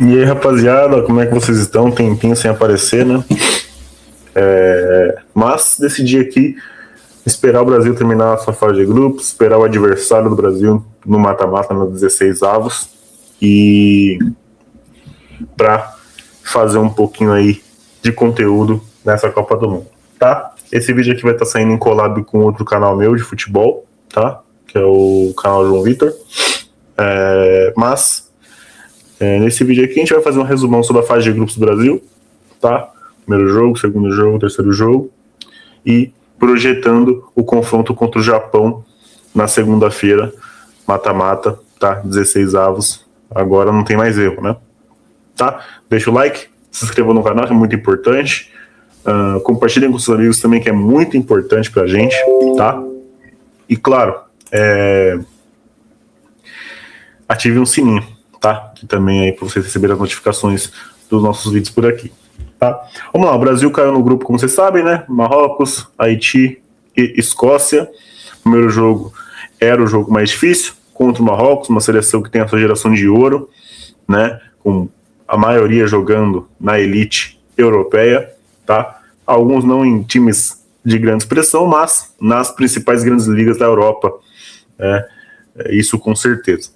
E aí, rapaziada, como é que vocês estão? Tempinho sem aparecer, né? Mas decidi aqui esperar o Brasil terminar a sua fase de grupos, esperar o adversário do Brasil no mata-mata, nos 16 avos, e para fazer um pouquinho aí de conteúdo nessa Copa do Mundo, tá? Esse vídeo aqui vai estar saindo em collab com outro canal meu de futebol, tá? Que é o canal João Vitor. Nesse vídeo aqui a gente vai fazer um resumão sobre a fase de grupos do Brasil, tá? Primeiro jogo, segundo jogo, terceiro jogo, e projetando o confronto contra o Japão na segunda-feira, mata-mata, tá? 16 avos, agora não tem mais erro, né? Tá? Deixa o like, se inscreva no canal, que é muito importante. Compartilhem com seus amigos também, que é muito importante pra gente, tá? E claro, ative um sininho, tá? Que também aí para vocês receberem as notificações dos nossos vídeos por aqui, tá? Vamos lá, o Brasil caiu no grupo, como vocês sabem, né? Marrocos, Haiti e Escócia. O primeiro jogo era o jogo mais difícil, contra o Marrocos, uma seleção que tem a sua geração de ouro, né? Com a maioria jogando na elite europeia, tá? Alguns não em times de grande expressão, mas nas principais grandes ligas da Europa, isso com certeza.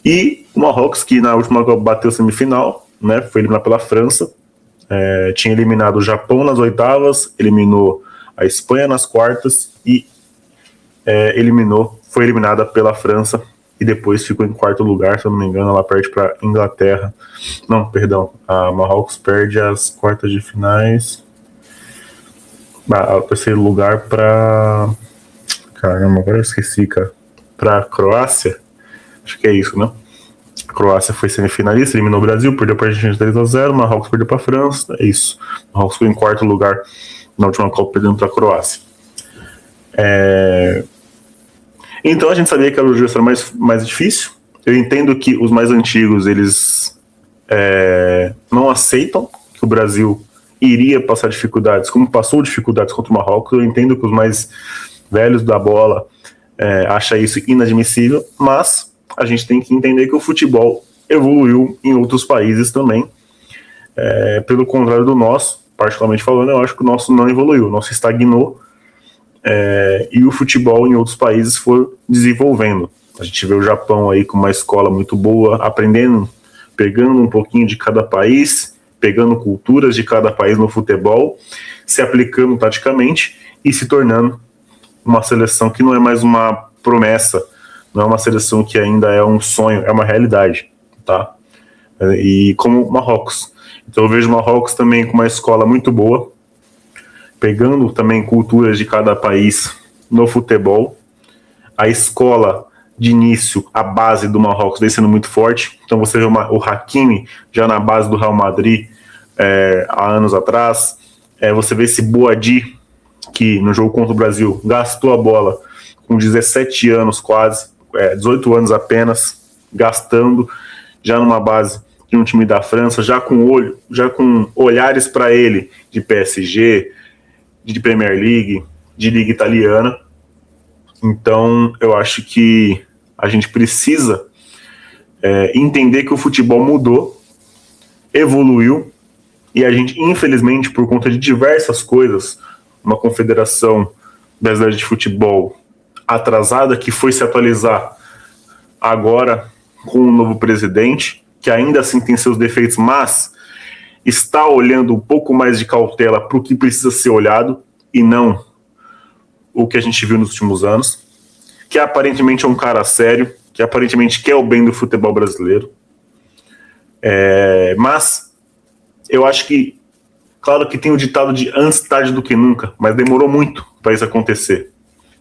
E o Marrocos, que na última Copa bateu semifinal, né, foi eliminado pela França, tinha eliminado o Japão nas oitavas, eliminou a Espanha nas quartas e foi eliminada pela França e depois ficou em quarto lugar, se eu não me engano, ela perde para Inglaterra. Não, perdão, a Marrocos perde as quartas de finais, o terceiro lugar para... Caramba, agora eu esqueci, cara. Para a Croácia, acho que é isso, né? A Croácia foi semifinalista, eliminou o Brasil, perdeu para a Argentina 3-0, Marrocos perdeu para a França, é isso. Marrocos foi em quarto lugar na última Copa, perdendo para a Croácia. Então a gente sabia que era o jogo mais difícil. Eu entendo que os mais antigos, eles não aceitam que o Brasil iria passar dificuldades, como passou dificuldades contra o Marrocos. Eu entendo que os mais velhos da bola acha isso inadmissível, mas a gente tem que entender que o futebol evoluiu em outros países também, pelo contrário do nosso, particularmente falando, eu acho que o nosso não evoluiu, o nosso estagnou, e o futebol em outros países foi desenvolvendo. A gente vê o Japão aí com uma escola muito boa, aprendendo, pegando um pouquinho de cada país, pegando culturas de cada país no futebol, se aplicando taticamente e se tornando uma seleção que não é mais uma promessa, não é uma seleção que ainda é um sonho, é uma realidade, tá? E como o Marrocos. Então eu vejo o Marrocos também com uma escola muito boa, pegando também culturas de cada país no futebol. A escola de início, a base do Marrocos vem sendo muito forte. Então você vê o Hakimi já na base do Real Madrid há anos atrás. Você vê esse Boadi, que no jogo contra o Brasil gastou a bola com 17 anos quase, 18 anos apenas, gastando, já numa base de um time da França, já com olhares para ele de PSG, de Premier League, de Liga Italiana. Então eu acho que a gente precisa entender que o futebol mudou, evoluiu, e a gente, infelizmente, por conta de diversas coisas, uma confederação brasileira de futebol atrasada, que foi se atualizar agora com um novo presidente, que ainda assim tem seus defeitos, mas está olhando um pouco mais de cautela para o que precisa ser olhado e não o que a gente viu nos últimos anos, que aparentemente é um cara sério, que aparentemente quer o bem do futebol brasileiro. Mas eu acho que, claro que tem o ditado de antes tarde do que nunca, mas demorou muito para isso acontecer,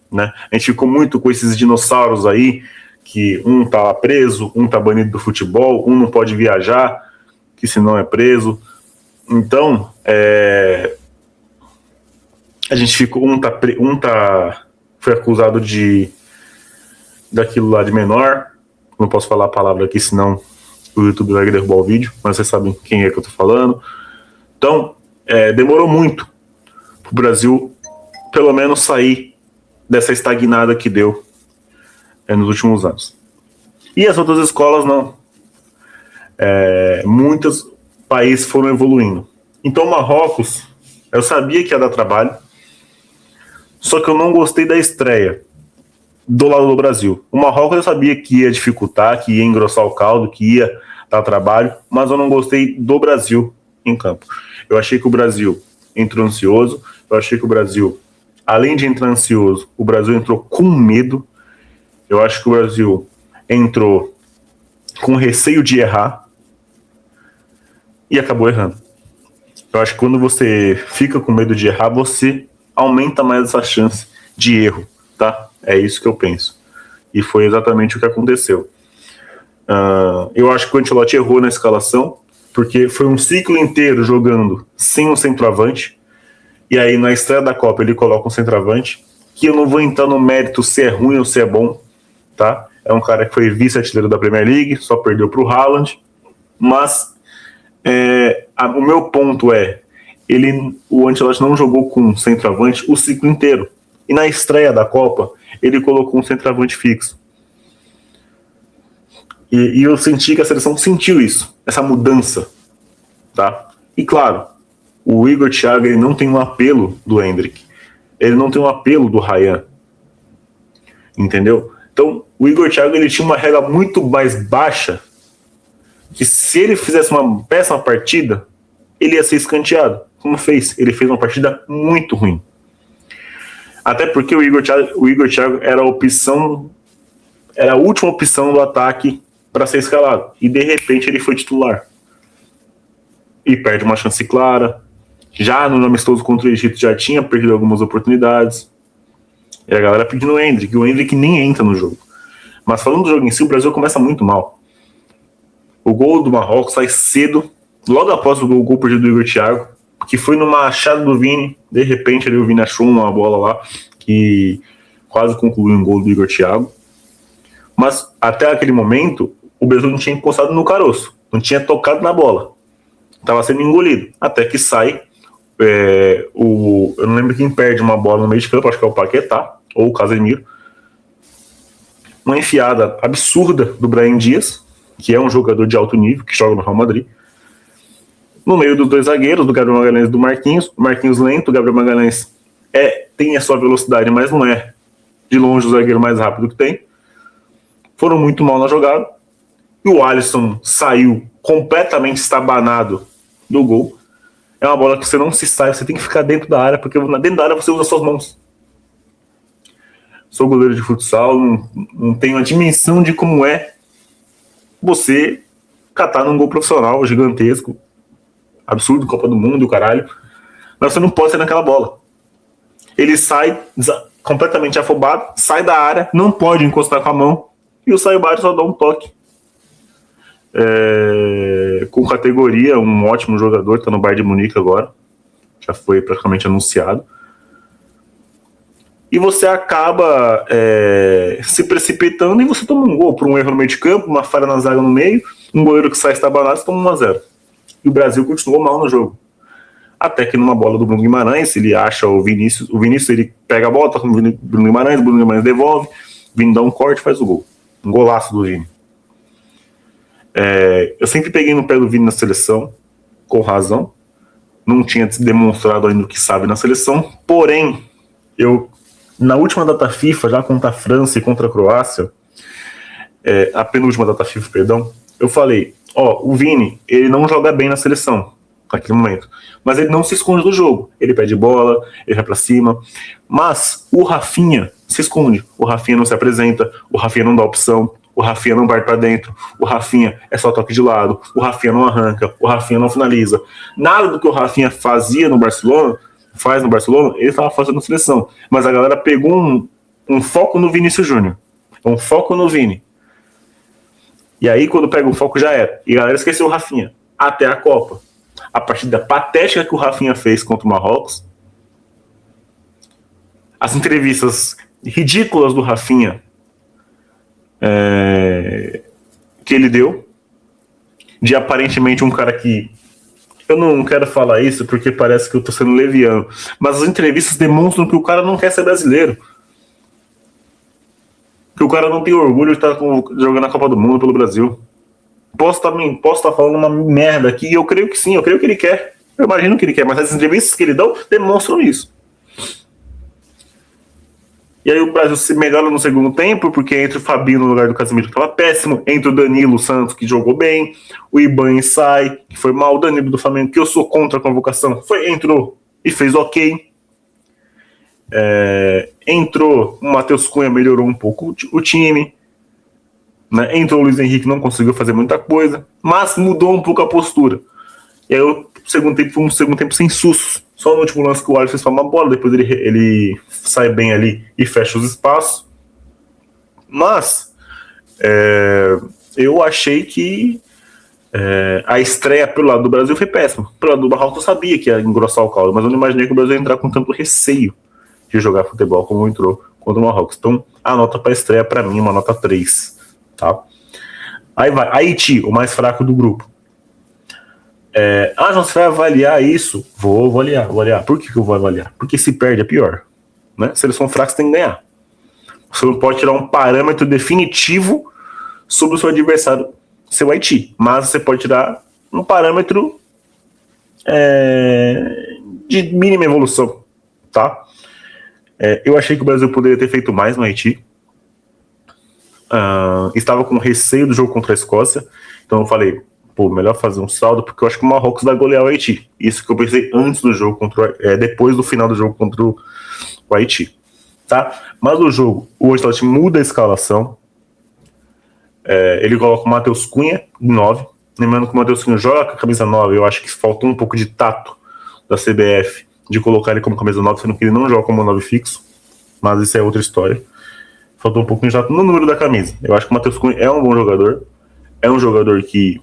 né? A gente ficou muito com esses dinossauros aí, que um tá preso, um tá banido do futebol, um não pode viajar, que senão é preso. Então, a gente ficou, foi acusado daquilo lá de menor, não posso falar a palavra aqui, senão o YouTube vai derrubar o vídeo, mas vocês sabem quem é que eu tô falando. Então, demorou muito pro Brasil, pelo menos, sair dessa estagnada que deu nos últimos anos. E as outras escolas não. Muitos países foram evoluindo. Então, Marrocos, eu sabia que ia dar trabalho, só que eu não gostei da estreia do lado do Brasil. O Marrocos eu sabia que ia dificultar, que ia engrossar o caldo, que ia dar trabalho, mas eu não gostei do Brasil em campo. Eu achei que o Brasil entrou ansioso, eu achei que o Brasil, além de entrar ansioso, o Brasil entrou com medo. Eu acho que o Brasil entrou com receio de errar e acabou errando. Eu acho que quando você fica com medo de errar, você aumenta mais essa chance de erro, tá? É isso que eu penso. E foi exatamente o que aconteceu. Eu acho que o Ancelotti errou na escalação, porque foi um ciclo inteiro jogando sem um centroavante, e aí na estreia da Copa ele coloca um centroavante, que eu não vou entrar no mérito se é ruim ou se é bom, tá? É um cara que foi vice-artilheiro da Premier League, só perdeu para o Haaland, mas o meu ponto é, o Ancelotti não jogou com um centroavante o ciclo inteiro, e na estreia da Copa ele colocou um centroavante fixo. E eu senti que a seleção sentiu isso, essa mudança, tá? E claro, o Igor Thiago ele não tem um apelo do Endrick, ele não tem um apelo do Ryan, entendeu? Então, o Igor Thiago ele tinha uma regra muito mais baixa, que se ele fizesse uma péssima partida, ele ia ser escanteado. Como fez? Ele fez uma partida muito ruim. Até porque o Igor Thiago era a última opção do ataque para ser escalado. E de repente ele foi titular. E perde uma chance clara. Já no amistoso contra o Egito já tinha perdido algumas oportunidades. E a galera pedindo o Endrick nem entra no jogo. Mas falando do jogo em si, o Brasil começa muito mal. O gol do Marrocos sai cedo, logo após o gol perdido do Igor Thiago, que foi numa achada do Vini. De repente o Vini achou uma bola lá que quase concluiu um gol do Igor Thiago. Mas até aquele momento o Brasil não tinha encostado no caroço, não tinha tocado na bola, estava sendo engolido, até que sai eu não lembro quem perde uma bola no meio de campo, acho que é o Paquetá ou o Casemiro, uma enfiada absurda do Brahim Dias, que é um jogador de alto nível, que joga no Real Madrid, no meio dos dois zagueiros, do Gabriel Magalhães e do Marquinhos. O Marquinhos lento, o Gabriel Magalhães tem a sua velocidade, mas não é de longe o zagueiro mais rápido que tem. Foram muito mal na jogada. E o Alisson saiu completamente estabanado do gol. É uma bola que você não se sai, você tem que ficar dentro da área, porque dentro da área você usa suas mãos. Sou goleiro de futsal, não tenho a dimensão de como é você catar num gol profissional gigantesco, absurdo, Copa do Mundo, o caralho. Mas você não pode sair naquela bola. Ele sai completamente afobado, sai da área, não pode encostar com a mão, e o Sayubari só dá um toque. Com categoria, um ótimo jogador, tá no Bayern de Munique agora, já foi praticamente anunciado, e você acaba se precipitando e você toma um gol por um erro no meio de campo, uma falha na zaga no meio, um goleiro que sai estabanado, você toma 1-0, e o Brasil continuou mal no jogo, até que numa bola do Bruno Guimarães, ele acha o Vinícius ele pega a bola, toca no Bruno Guimarães devolve, Vini dá um corte e faz o gol, um golaço do Vini. Eu sempre peguei no pé do Vini na seleção, com razão. Não tinha demonstrado ainda o que sabe na seleção. Porém, na última data FIFA, já contra a França e contra a Croácia, a penúltima data FIFA, perdão, eu falei, o Vini, ele não joga bem na seleção, naquele momento. Mas ele não se esconde do jogo. Ele pede bola, ele vai pra cima. Mas o Rafinha se esconde. O Rafinha não se apresenta, o Rafinha não dá opção, o Rafinha não vai para dentro, o Rafinha é só toque de lado, o Rafinha não arranca, o Rafinha não finaliza. Nada do que o Rafinha faz no Barcelona, ele estava fazendo na seleção. Mas a galera pegou um foco no Vinícius Júnior, um foco no Vini. E aí, quando pega o foco, já era. E a galera esqueceu o Rafinha, até a Copa. A partida patética que o Rafinha fez contra o Marrocos, as entrevistas ridículas do Rafinha, que ele deu, de aparentemente um cara que, eu não quero falar isso porque parece que eu tô sendo leviano, mas as entrevistas demonstram que o cara não quer ser brasileiro. que o cara não tem orgulho de estar jogando a Copa do Mundo pelo Brasil. Posso estar falando uma merda aqui, e eu creio que sim, eu creio que ele quer. Eu imagino que ele quer, mas as entrevistas que ele dão demonstram isso. E aí o Brasil se melhora no segundo tempo, porque entra o Fabinho no lugar do Casemiro, que estava péssimo, entra o Danilo Santos, que jogou bem, o Iban sai, que foi mal, o Danilo do Flamengo, que eu sou contra a convocação, entrou e fez ok. Entrou o Matheus Cunha, melhorou um pouco o time, né? Entrou o Luiz Henrique, não conseguiu fazer muita coisa, mas mudou um pouco a postura. E aí o segundo tempo foi um segundo tempo sem sustos. Só no último lance que o Alisson faz uma bola, depois ele sai bem ali e fecha os espaços. Mas eu achei que a estreia pelo lado do Brasil foi péssima. Pelo lado do Marrocos eu sabia que ia engrossar o caldo, mas eu não imaginei que o Brasil ia entrar com tanto receio de jogar futebol como entrou contra o Marrocos. Então a nota para a estreia para mim é uma nota 3. Tá? Aí vai, Haiti, o mais fraco do grupo. Você vai avaliar isso? Vou avaliar. Por que eu vou avaliar? Porque se perde é pior. Né? Se eles são fracos, tem que ganhar. Você não pode tirar um parâmetro definitivo sobre o seu adversário, seu Haiti. Mas você pode tirar um parâmetro de mínima evolução. Tá? Eu achei que o Brasil poderia ter feito mais no Haiti. Estava com receio do jogo contra a Escócia. Então eu falei, melhor fazer um saldo, porque eu acho que o Marrocos vai golear o Haiti. Isso que eu pensei antes do jogo, depois do final do jogo contra o Haiti. Tá? Mas o jogo, o Ancelotti muda a escalação. Ele coloca o Matheus Cunha em 9. Lembrando que o Matheus Cunha joga com a camisa 9. Eu acho que faltou um pouco de tato da CBF de colocar ele como camisa 9, sendo que ele não joga como 9 fixo. Mas isso é outra história. Faltou um pouco de tato no número da camisa. Eu acho que o Matheus Cunha é um bom jogador. É um jogador que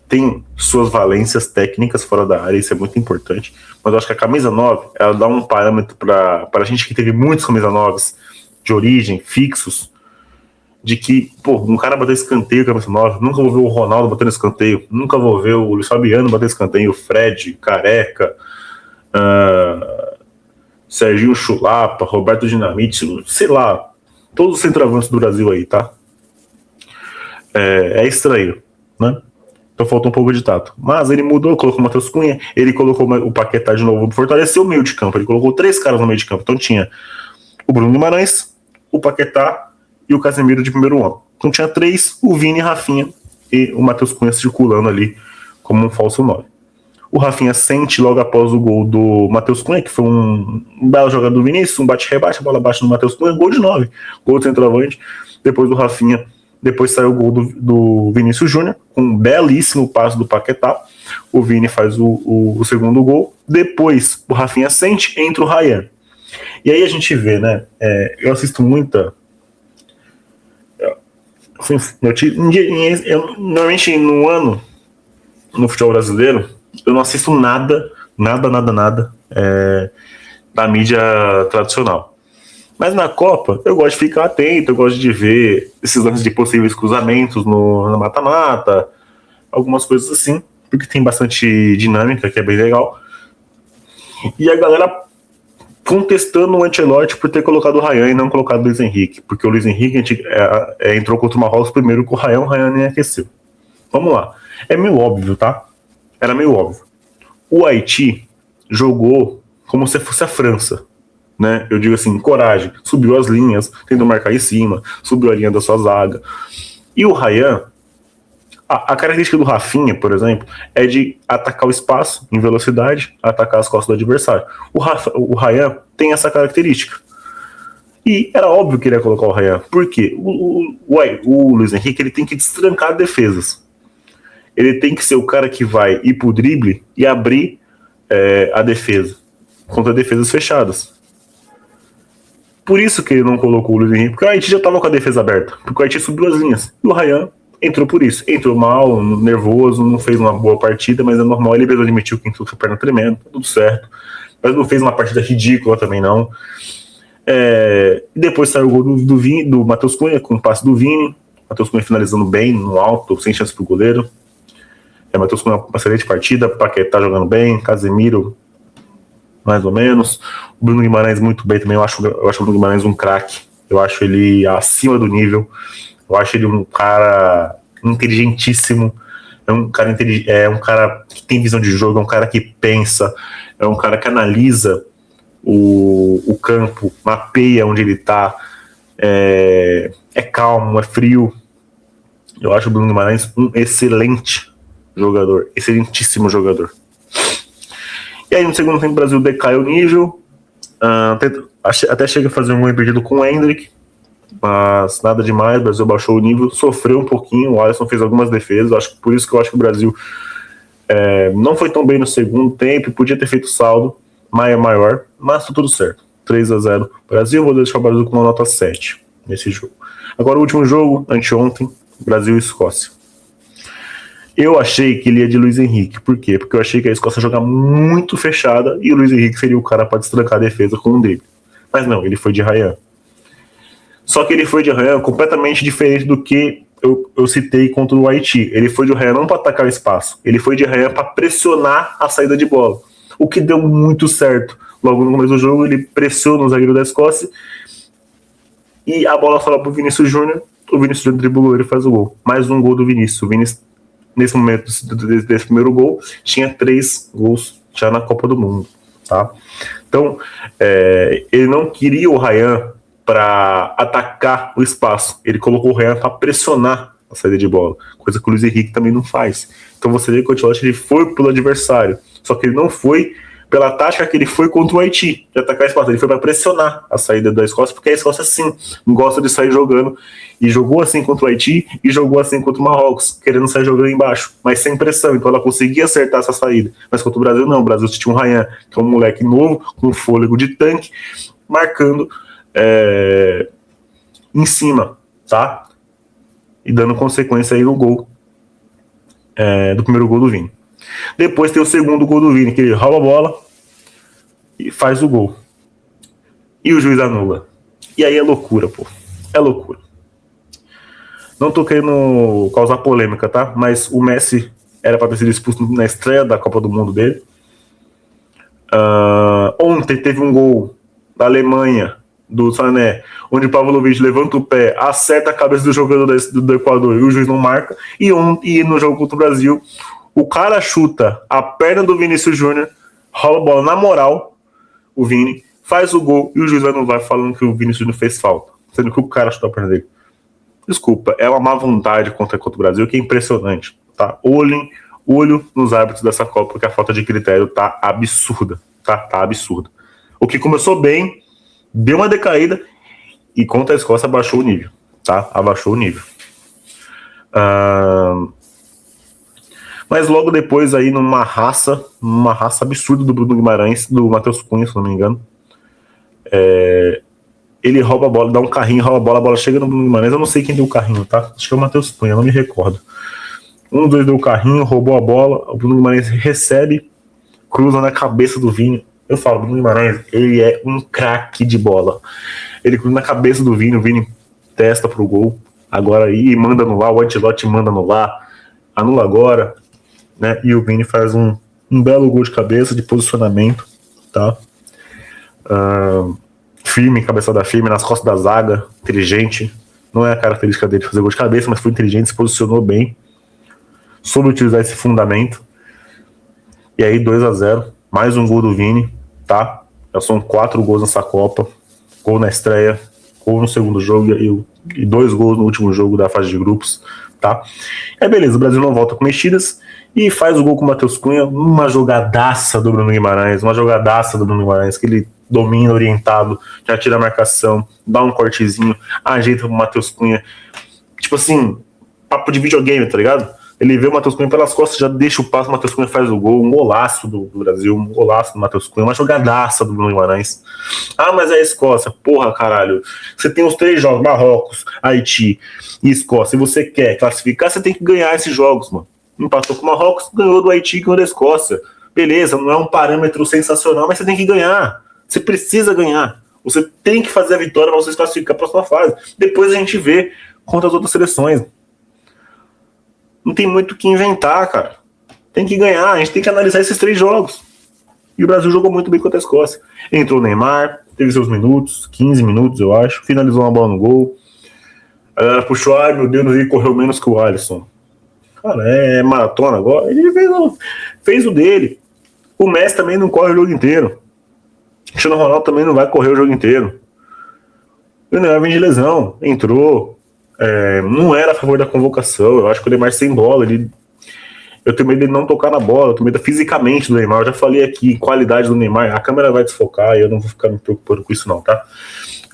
tem suas valências técnicas fora da área, isso é muito importante, mas eu acho que a camisa 9, ela dá um parâmetro para a gente que teve muitos camisas 9 de origem, fixos, de que, um cara bater escanteio com a camisa 9, nunca vou ver o Ronaldo batendo escanteio, nunca vou ver o Luiz Fabiano bater escanteio, o Fred, Careca, Serginho Chulapa, Roberto Dinamite, sei lá, todos os centroavantes do Brasil aí, tá? É estranho, né? Então faltou um pouco de tato. Mas ele mudou, colocou o Matheus Cunha, ele colocou o Paquetá de novo, fortaleceu o meio de campo, ele colocou 3 caras no meio de campo. Então tinha o Bruno Guimarães, o Paquetá e o Casemiro de primeiro homem. Então tinha 3, o Vini, Rafinha e o Matheus Cunha circulando ali como um falso 9. O Rafinha sente logo após o gol do Matheus Cunha, que foi um belo jogador do Vinícius, um bate-rebate, a bola baixa no Matheus Cunha, gol de 9, gol do centroavante. Depois do Rafinha, depois saiu o gol do Vinícius Júnior, com um belíssimo passo do Paquetá. O Vini faz o segundo gol. Depois o Rafinha sente, entra o Ryan. E aí a gente vê, né? Eu assisto muita. Normalmente no ano, no futebol brasileiro, eu não assisto nada da mídia tradicional. Mas na Copa, eu gosto de ficar atento, eu gosto de ver esses lances de possíveis cruzamentos no mata-mata, algumas coisas assim, porque tem bastante dinâmica, que é bem legal. E a galera contestando o Ancelotti por ter colocado o Ryan e não colocado o Luiz Henrique, porque o Luiz Henrique entrou contra o Marrocos primeiro com o Ryan nem aqueceu. Vamos lá. É meio óbvio, tá? Era meio óbvio. O Haiti jogou como se fosse a França. Né? Eu digo assim, coragem, subiu as linhas, tentou marcar em cima, subiu a linha da sua zaga. E o Ryan, a característica do Rafinha, por exemplo, é de atacar o espaço em velocidade, atacar as costas do adversário. O Ryan tem essa característica. E era óbvio que ele ia colocar o Ryan. Por quê? O Luiz Henrique ele tem que destrancar defesas. Ele tem que ser o cara que vai ir pro drible e abrir a defesa contra defesas fechadas. Por isso que ele não colocou o Luiz Henrique, porque o Haiti já estava com a defesa aberta, porque o Haiti subiu as linhas. E o Ryan entrou por isso. Entrou mal, nervoso, não fez uma boa partida, mas é normal, ele mesmo admitiu que entrou com a perna tremenda, tudo certo. Mas não fez uma partida ridícula também, não. Depois saiu o gol do Matheus Cunha, com o passe do Vini. Matheus Cunha finalizando bem, no alto, sem chance pro goleiro. Matheus Cunha uma excelente partida, Paquetá jogando bem, Casemiro mais ou menos. O Bruno Guimarães muito bem também, eu acho o Bruno Guimarães um craque. Eu acho ele acima do nível. Eu acho ele um cara inteligentíssimo. É um cara que tem visão de jogo, é um cara que pensa, é um cara que analisa o campo, mapeia onde ele está, é calmo, é frio. Eu acho o Bruno Guimarães um excelente jogador, excelentíssimo jogador. E aí no segundo tempo o Brasil decai o nível, até chega a fazer um gol impedido com o Endrick, mas nada demais. O Brasil baixou o nível, sofreu um pouquinho, o Alisson fez algumas defesas, por isso que eu acho que o Brasil não foi tão bem no segundo tempo, podia ter feito saldo maior, mas tá tudo certo. 3-0 Brasil, vou deixar o Brasil com uma nota 7 nesse jogo. Agora o último jogo, anteontem, Brasil e Escócia. Eu achei que ele ia de Luiz Henrique. Por quê? Porque eu achei que a Escócia ia jogar muito fechada e o Luiz Henrique seria o cara para destrancar a defesa com um dele. Mas não, ele foi de Ryan. Só que ele foi de Ryan completamente diferente do que eu citei contra o Haiti. Ele foi de Ryan não para atacar o espaço, ele foi de Ryan para pressionar a saída de bola. O que deu muito certo. Logo no começo do jogo, ele pressiona o zagueiro da Escócia e a bola sobra pro Vinícius Júnior. O Vinícius Júnior driblou, ele faz o gol. Mais um gol do Vinícius. O Vinícius, nesse momento desse primeiro gol, tinha 3 gols já na Copa do Mundo, tá? Então, ele não queria o Ryan para atacar o espaço. Ele colocou o Ryan para pressionar a saída de bola, coisa que o Luiz Henrique também não faz. Então você vê que o Ancelotti ele foi pelo adversário, só que ele não foi pela tática que ele foi contra o Haiti, de atacar espaço. Ele foi para pressionar a saída da Escócia, porque a Escócia, sim, gosta de sair jogando. E jogou assim contra o Haiti e jogou assim contra o Marrocos, querendo sair jogando embaixo, mas sem pressão. Então ela conseguia acertar essa saída. Mas contra o Brasil, não. O Brasil tinha um Ryan, que é um moleque novo, com fôlego de tanque, marcando em cima, tá? E dando consequência aí no gol, do primeiro gol do Vini. Depois tem o segundo gol do Vini, que ele rouba a bola e faz o gol. E o juiz anula. E aí é loucura, pô. É loucura. Não tô querendo causar polêmica, tá? Mas o Messi era para ter sido expulso na estreia da Copa do Mundo dele. Ontem teve um gol da Alemanha, do Sané, onde o Pavlovic levanta o pé, acerta a cabeça do jogador do Equador e o juiz não marca. E no jogo contra o Brasil, o cara chuta a perna do Vinícius Júnior, rola a bola na moral, o Vini, faz o gol e o juiz não vai falando que o Vinícius Júnior fez falta, sendo que o cara chutou a perna dele. Desculpa, é uma má vontade contra o Brasil que é impressionante, tá? Olho nos árbitros dessa Copa, porque a falta de critério tá absurda, tá absurda. O que começou bem, deu uma decaída e contra a Escócia abaixou o nível, tá? Abaixou o nível. Mas logo depois aí numa raça absurda do Bruno Guimarães, do Matheus Cunha, se não me engano, ele rouba a bola, dá um carrinho, rouba a bola chega no Bruno Guimarães. Eu não sei quem deu o carrinho, tá? Acho que é o Matheus Cunha, não me recordo. Um dos dois deu o carrinho, roubou a bola, o Bruno Guimarães recebe, cruza na cabeça do Vini. Eu falo, o Bruno Guimarães, ele é um craque de bola. Ele cruza na cabeça do Vini, o Vini testa pro gol, agora aí manda anular, o Ancelotti manda anular, anula agora, né? E o Vini faz um belo gol de cabeça, de posicionamento, tá? Firme, cabeçada firme, nas costas da zaga, inteligente. Não é a característica dele fazer gol de cabeça, mas foi inteligente, se posicionou bem, soube utilizar esse fundamento. E aí 2-0, mais um gol do Vini, tá? Já são 4 gols nessa Copa, gol na estreia, gol no segundo jogo e 2 gols no último jogo da fase de grupos, tá? Beleza, o Brasil não volta com mexidas e faz o gol com o Matheus Cunha, uma jogadaça do Bruno Guimarães, que ele domina orientado, já tira a marcação, dá um cortezinho, ajeita pro Matheus Cunha, tipo assim, papo de videogame, tá ligado? Ele vê o Matheus Cunha pelas costas, já deixa o passo, o Matheus Cunha faz o gol, um golaço do Brasil, um golaço do Matheus Cunha, uma jogadaça do Bruno Guimarães. Mas é a Escócia, porra, caralho. Você tem os 3 jogos, Marrocos, Haiti e Escócia, e você quer classificar, você tem que ganhar esses jogos, mano. Empatou com o Marrocos, ganhou do Haiti e ganhou da Escócia. Beleza, não é um parâmetro sensacional, mas você tem que ganhar. Você precisa ganhar. Você tem que fazer a vitória para você se classificar para a próxima fase. Depois a gente vê contra as outras seleções. Não tem muito o que inventar, cara. Tem que ganhar. A gente tem que analisar esses 3 jogos. E o Brasil jogou muito bem contra a Escócia. Entrou o Neymar, teve seus minutos, 15 minutos, eu acho, finalizou uma bola no gol. A galera puxou, ai meu Deus, ele correu menos que o Alisson. Cara, é maratona agora. Ele fez o dele. O Messi também não corre o jogo inteiro. O Cristiano Ronaldo também não vai correr o jogo inteiro. O Neymar vem de lesão, entrou. Não era a favor da convocação. Eu acho que o Neymar sem bola, eu tenho medo dele não tocar na bola, eu tenho medo fisicamente do Neymar. Eu já falei aqui, qualidade do Neymar, a câmera vai desfocar e eu não vou ficar me preocupando com isso não, tá?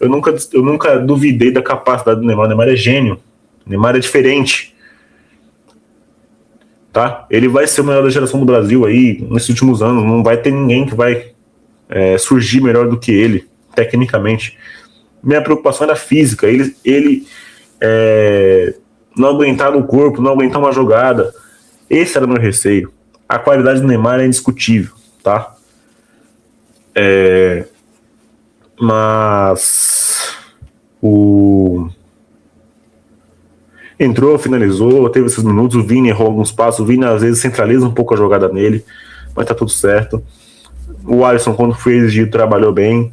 Eu nunca duvidei da capacidade do Neymar. O Neymar é gênio. O Neymar é diferente. Tá? Ele vai ser o melhor da geração do Brasil aí, nesses últimos anos. Não vai ter ninguém que vai surgir melhor do que ele, tecnicamente. Minha preocupação era física. Ele não aguentar no corpo, não aguentar uma jogada. Esse era o meu receio. A qualidade do Neymar é indiscutível, tá? Mas entrou, finalizou, teve esses minutos. O Vini errou alguns passos. O Vini às vezes centraliza um pouco a jogada nele, mas tá tudo certo. O Alisson, quando foi exigido, trabalhou bem.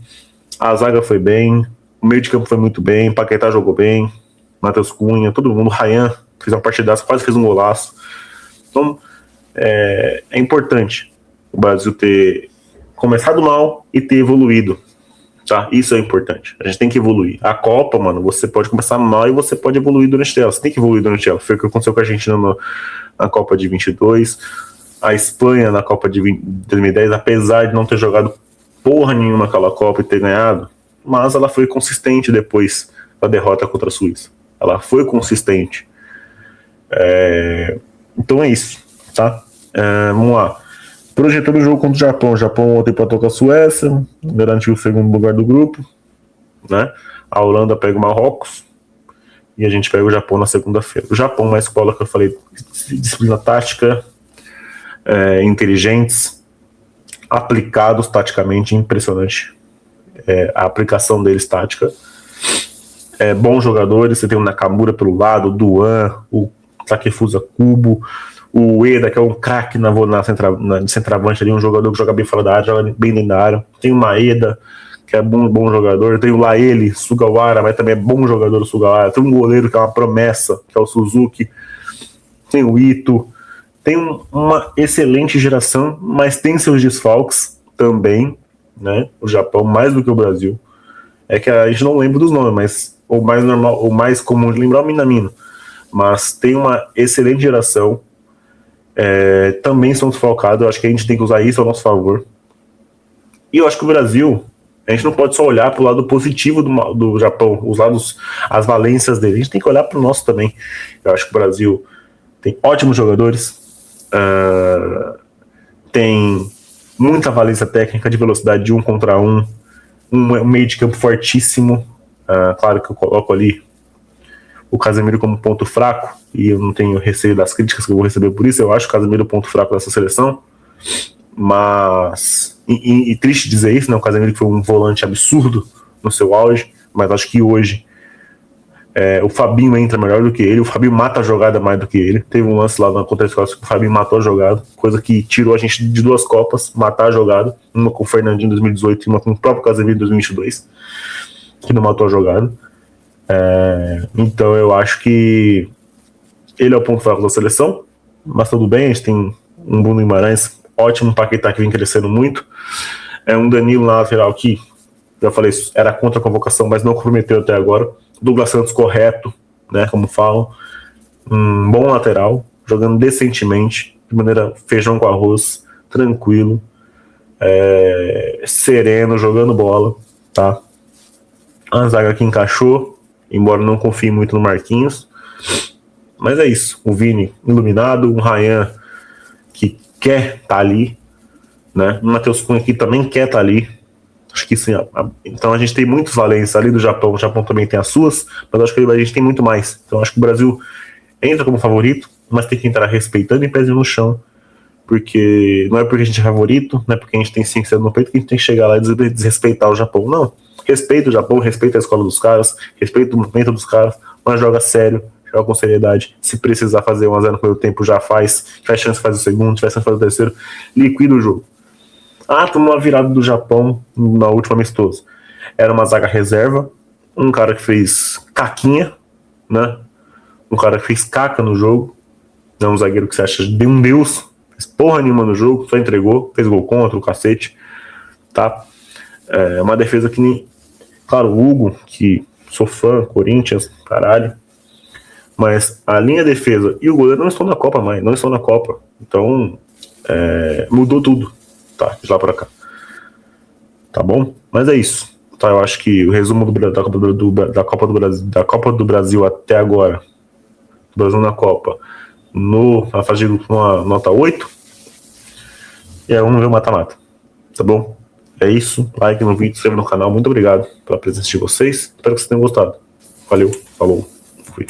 A zaga foi bem. O meio de campo foi muito bem. Paquetá jogou bem. Matheus Cunha, todo mundo. Ryan fez uma partidaça, quase fez um golaço. Então é importante o Brasil ter começado mal e ter evoluído. Tá? Isso é importante. A gente tem que evoluir. A Copa, mano, você pode começar mal e você pode evoluir durante ela. Você tem que evoluir durante ela. Foi o que aconteceu com a Argentina na Copa de 22. A Espanha na Copa de 2010, apesar de não ter jogado porra nenhuma aquela Copa e ter ganhado, mas ela foi consistente depois da derrota contra a Suíça. Ela foi consistente. Então é isso, tá? Vamos lá. Projetando o jogo contra o Japão. O Japão ontem empatou com a Suécia, garantiu o segundo lugar do grupo, né? A Holanda pega o Marrocos e a gente pega o Japão na segunda-feira. O Japão, uma escola que eu falei, disciplina tática, inteligentes, aplicados taticamente, impressionante. A aplicação deles tática. Bons jogadores, você tem o Nakamura pelo lado, o Duan, o Takefusa Kubo, o Ueda, que é um craque na centroavante ali, um jogador que joga bem fora da área, joga bem dentro da área. Tem o Maeda, que é bom jogador. Tem o Laele, Sugawara, mas também é bom jogador o Sugawara. Tem um goleiro que é uma promessa, que é o Suzuki. Tem o Ito. Tem uma excelente geração, mas tem seus desfalques também, né? O Japão, mais do que o Brasil. É que a gente não lembra dos nomes, mas o mais normal, o mais comum de lembrar é o Minamino. Mas tem uma excelente geração. Também são desfalcados. Eu acho que a gente tem que usar isso a nosso favor. E eu acho que o Brasil, a gente não pode só olhar para o lado positivo do Japão, as valências dele. A gente tem que olhar para o nosso também. Eu acho que o Brasil tem ótimos jogadores, tem muita valência técnica de velocidade de 1 contra 1, um meio de campo fortíssimo. Claro que eu coloco ali o Casemiro como ponto fraco, e eu não tenho receio das críticas que eu vou receber por isso. Eu acho o Casemiro o ponto fraco dessa seleção, mas e triste dizer isso, né? O Casemiro que foi um volante absurdo no seu auge, mas acho que hoje o Fabinho entra melhor do que ele. O Fabinho mata a jogada mais do que ele. Teve um lance lá na contra a Escócia que o Fabinho matou a jogada, coisa que tirou a gente de 2 Copas, matar a jogada, uma com o Fernandinho em 2018 e uma com o próprio Casemiro em 2022, que não matou a jogada. Então eu acho que ele é o ponto fraco da seleção, mas tudo bem. A gente tem um Bruno Guimarães ótimo, um Paquetá que vem crescendo muito, um Danilo na lateral que, já falei, era contra a convocação, mas não comprometeu até agora. Douglas Santos correto, né, como falam, um bom lateral, jogando decentemente, de maneira feijão com arroz, tranquilo, sereno, jogando bola, tá? A zaga que encaixou, embora não confie muito no Marquinhos, mas é isso. O Vini iluminado, um Ryan que quer estar ali, né? O Matheus Cunha que também quer estar ali. Acho que sim. Então a gente tem muitos valências ali do Japão. O Japão também tem as suas, mas acho que a gente tem muito mais. Então acho que o Brasil entra como favorito, mas tem que entrar respeitando e pezinho no chão, porque não é porque a gente é favorito, não é porque a gente tem 5 no peito que a gente tem que chegar lá e desrespeitar o Japão. Não. Respeita o Japão, respeita a escola dos caras, respeita o movimento dos caras, mas joga sério, joga com seriedade. Se precisar fazer 1-0 no primeiro tempo, já faz. Tiver chance, faz o segundo, tiver chance, faz o terceiro. Liquida o jogo. Tomou uma virada do Japão na última amistosa. era uma zaga reserva, um cara que fez caquinha, né? Um cara que fez caca no jogo, né? Um zagueiro que você acha de um deus, fez porra nenhuma no jogo, só entregou, fez gol contra o cacete, tá? É uma defesa que nem... Claro, o Hugo, que sou fã, Corinthians, caralho, mas a linha defesa e o goleiro não estão na Copa mais, não estão na Copa, então mudou tudo, tá? De lá pra cá, tá bom? Mas é isso, tá? Eu acho que o resumo da Copa do Brasil até agora, Brasil na Copa, na fase de grupo, uma nota 8, e aí vamos ver o mata-mata, tá bom? É isso, like no vídeo, se inscreva no canal, muito obrigado pela presença de vocês, espero que vocês tenham gostado. Valeu, falou, fui.